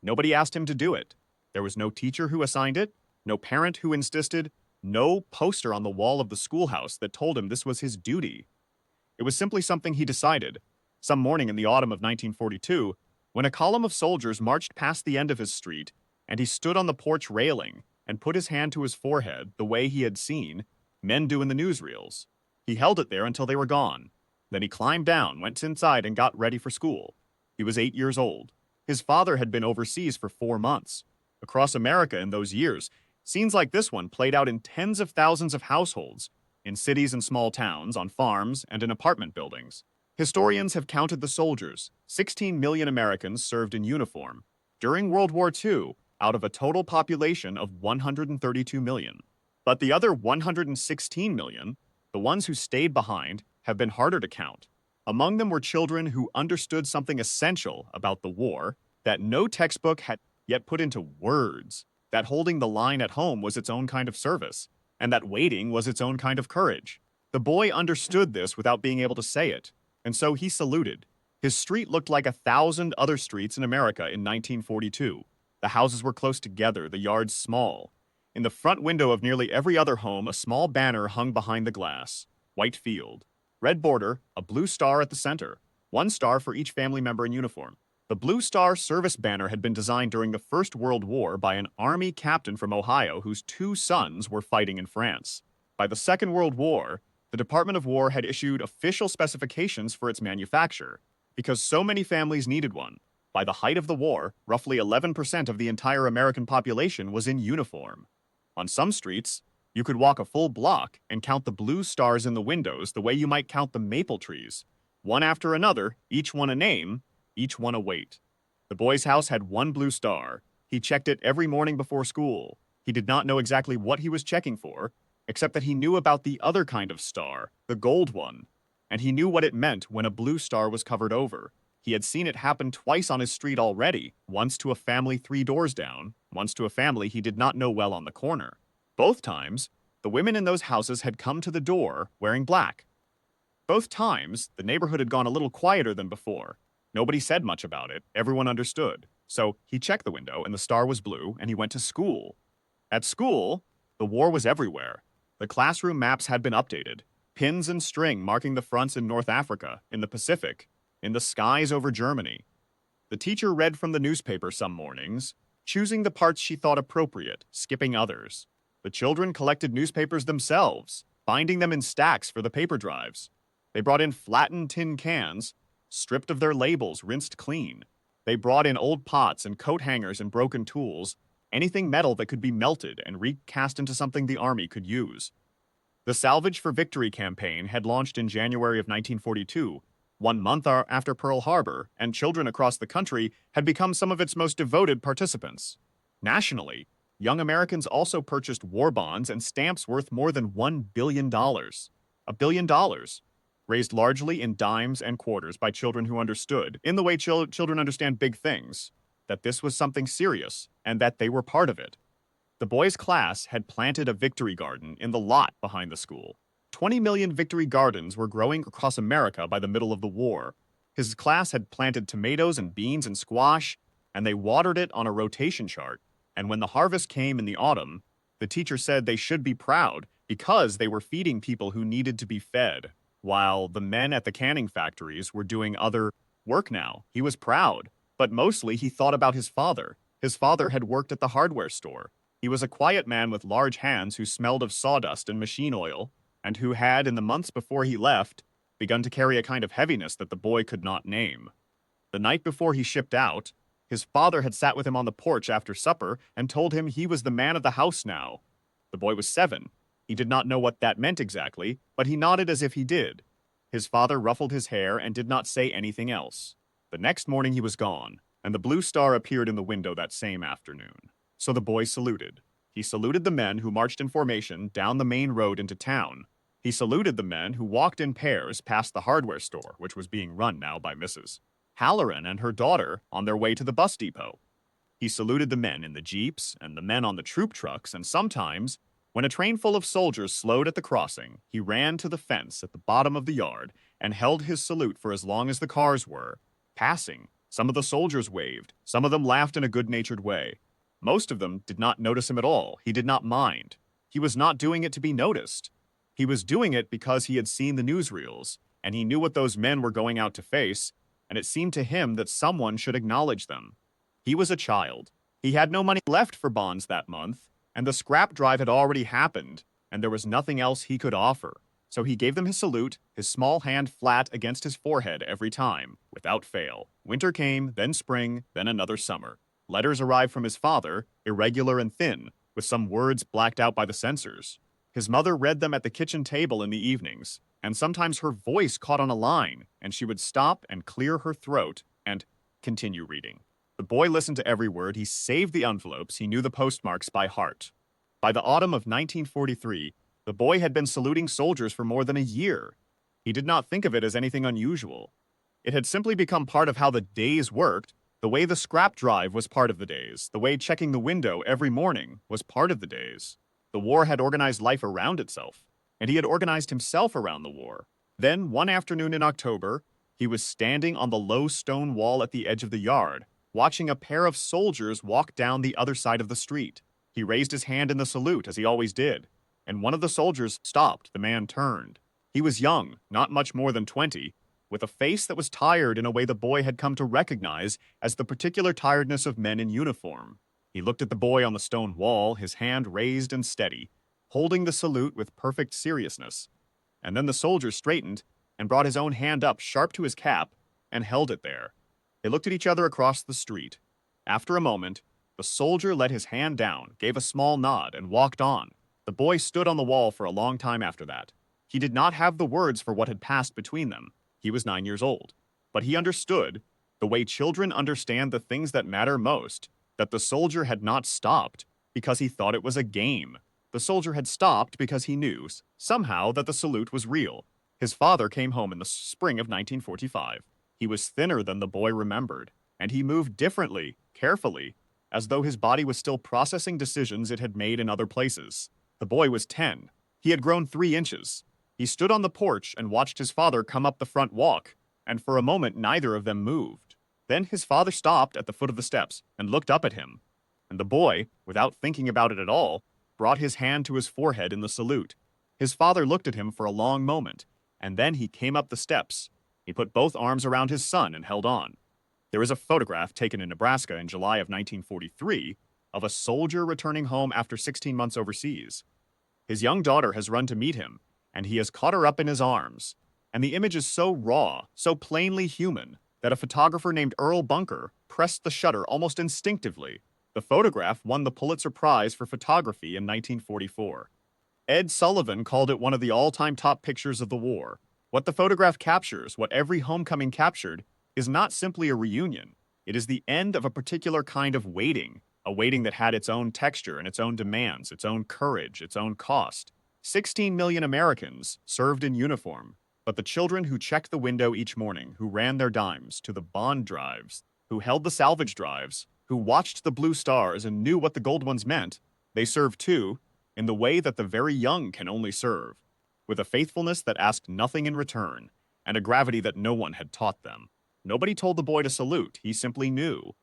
Nobody asked him to do it. There was no teacher who assigned it, no parent who insisted, no poster on the wall of the schoolhouse that told him this was his duty. It was simply something he decided, some morning in the autumn of 1942, when a column of soldiers marched past the end of his street, and he stood on the porch railing and put his hand to his forehead the way he had seen men do in the newsreels. He held it there until they were gone. Then he climbed down, went inside, and got ready for school. He was 8 years old. His father had been overseas for 4 months. Across America in those years, scenes like this one played out in tens of thousands of households, in cities and small towns, on farms, and in apartment buildings. Historians have counted the soldiers. 16 million Americans served in uniform during World War II out of a total population of 132 million. But the other 116 million, the ones who stayed behind, have been harder to count. Among them were children who understood something essential about the war that no textbook had yet put into words, that holding the line at home was its own kind of service, and that waiting was its own kind of courage. The boy understood this without being able to say it, and so he saluted. His street looked like 1,000 other streets in America in 1942. The houses were close together, the yards small. In the front window of nearly every other home, a small banner hung behind the glass. White field. Red border, a blue star at the center. One star for each family member in uniform. The Blue Star service banner had been designed during the First World War by an Army captain from Ohio whose 2 sons were fighting in France. By the Second World War, the Department of War had issued official specifications for its manufacture, because so many families needed one. By the height of the war, roughly 11% of the entire American population was in uniform. On some streets, you could walk a full block and count the blue stars in the windows the way you might count the maple trees. One after another, each one a name, each one a weight. The boy's house had one blue star. He checked it every morning before school. He did not know exactly what he was checking for, except that he knew about the other kind of star, the gold one. And he knew what it meant when a blue star was covered over. He had seen it happen twice on his street already, once to a family 3 doors down, once to a family he did not know well on the corner. Both times, the women in those houses had come to the door wearing black. Both times, the neighborhood had gone a little quieter than before. Nobody said much about it. Everyone understood. So he checked the window, and the star was blue, and he went to school. At school, the war was everywhere. The classroom maps had been updated. Pins and string marking the fronts in North Africa, in the Pacific, in the skies over Germany. The teacher read from the newspaper some mornings, choosing the parts she thought appropriate, skipping others. The children collected newspapers themselves, binding them in stacks for the paper drives. They brought in flattened tin cans, stripped of their labels, rinsed clean. They brought in old pots and coat hangers and broken tools, anything metal that could be melted and recast into something the army could use. The Salvage for Victory campaign had launched in January of 1942, 1 month after Pearl Harbor, and children across the country had become some of its most devoted participants. Nationally, young Americans also purchased war bonds and stamps worth more than $1 billion. $1 billion. Raised largely in dimes and quarters by children who understood, in the way children understand big things, that this was something serious and that they were part of it. The boy's class had planted a victory garden in the lot behind the school. 20 million victory gardens were growing across America by the middle of the war. His class had planted tomatoes and beans and squash, and they watered it on a rotation chart. And when the harvest came in the autumn, the teacher said they should be proud because they were feeding people who needed to be fed. While the men at the canning factories were doing other work now. He was proud, but mostly he thought about his father. His father had worked at the hardware store. He was a quiet man with large hands who smelled of sawdust and machine oil, and who had, in the months before he left, begun to carry a kind of heaviness that the boy could not name. The night before he shipped out, his father had sat with him on the porch after supper and told him he was the man of the house now. The boy was 7. He did not know what that meant exactly, but he nodded as if he did. His father ruffled his hair and did not say anything else. The next morning he was gone, and the blue star appeared in the window that same afternoon. So the boy saluted. He saluted the men who marched in formation down the main road into town. He saluted the men who walked in pairs past the hardware store, which was being run now by Mrs. Halloran and her daughter on their way to the bus depot. He saluted the men in the jeeps and the men on the troop trucks, and sometimes, when a train full of soldiers slowed at the crossing, he ran to the fence at the bottom of the yard and held his salute for as long as the cars were passing, Some of the soldiers waved, some of them laughed in a good-natured way. Most of them did not notice him at all. He did not mind. He was not doing it to be noticed. He was doing it because he had seen the newsreels, and he knew what those men were going out to face, and it seemed to him that someone should acknowledge them. He was a child. He had no money left for bonds that month, and the scrap drive had already happened, and there was nothing else he could offer. So he gave them his salute, his small hand flat against his forehead every time, without fail. Winter came, then spring, then another summer. Letters arrived from his father, irregular and thin, with some words blacked out by the censors. His mother read them at the kitchen table in the evenings, and sometimes her voice caught on a line, and she would stop and clear her throat and continue reading. The boy listened to every word. He saved the envelopes. He knew the postmarks by heart. By the autumn of 1943, the boy had been saluting soldiers for more than a year. He did not think of it as anything unusual. It had simply become part of how the days worked, the way the scrap drive was part of the days, the way checking the window every morning was part of the days. The war had organized life around itself, and he had organized himself around the war. Then, one afternoon in October, he was standing on the low stone wall at the edge of the yard, watching a pair of soldiers walk down the other side of the street. He raised his hand in the salute, as he always did, and one of the soldiers stopped. The man turned. He was young, not much more than 20, with a face that was tired in a way the boy had come to recognize as the particular tiredness of men in uniform. He looked at the boy on the stone wall, his hand raised and steady, holding the salute with perfect seriousness. And then the soldier straightened and brought his own hand up sharp to his cap and held it there. They looked at each other across the street. After a moment, the soldier let his hand down, gave a small nod, and walked on. The boy stood on the wall for a long time after that. He did not have the words for what had passed between them. He was 9 years old. But he understood, the way children understand the things that matter most, that the soldier had not stopped because he thought it was a game. The soldier had stopped because he knew, somehow, that the salute was real. His father came home in the spring of 1945. He was thinner than the boy remembered, and he moved differently, carefully, as though his body was still processing decisions it had made in other places. The boy was 10. He had grown 3 inches. He stood on the porch and watched his father come up the front walk, and for a moment neither of them moved. Then his father stopped at the foot of the steps and looked up at him, and the boy, without thinking about it at all, brought his hand to his forehead in the salute. His father looked at him for a long moment, and then he came up the steps. He put both arms around his son and held on. There is a photograph taken in Nebraska in July of 1943 of a soldier returning home after 16 months overseas. His young daughter has run to meet him, and he has caught her up in his arms. And the image is so raw, so plainly human, that a photographer named Earl Bunker pressed the shutter almost instinctively. The photograph won the Pulitzer Prize for photography in 1944. Ed Sullivan called it one of the all-time top pictures of the war. What the photograph captures, what every homecoming captured, is not simply a reunion. It is the end of a particular kind of waiting, a waiting that had its own texture and its own demands, its own courage, its own cost. 16 million Americans served in uniform, but the children who checked the window each morning, who ran their dimes to the bond drives, who held the salvage drives, who watched the blue stars and knew what the gold ones meant, they served too, in the way that the very young can only serve, with a faithfulness that asked nothing in return, and a gravity that no one had taught them. Nobody told the boy to salute, he simply knew.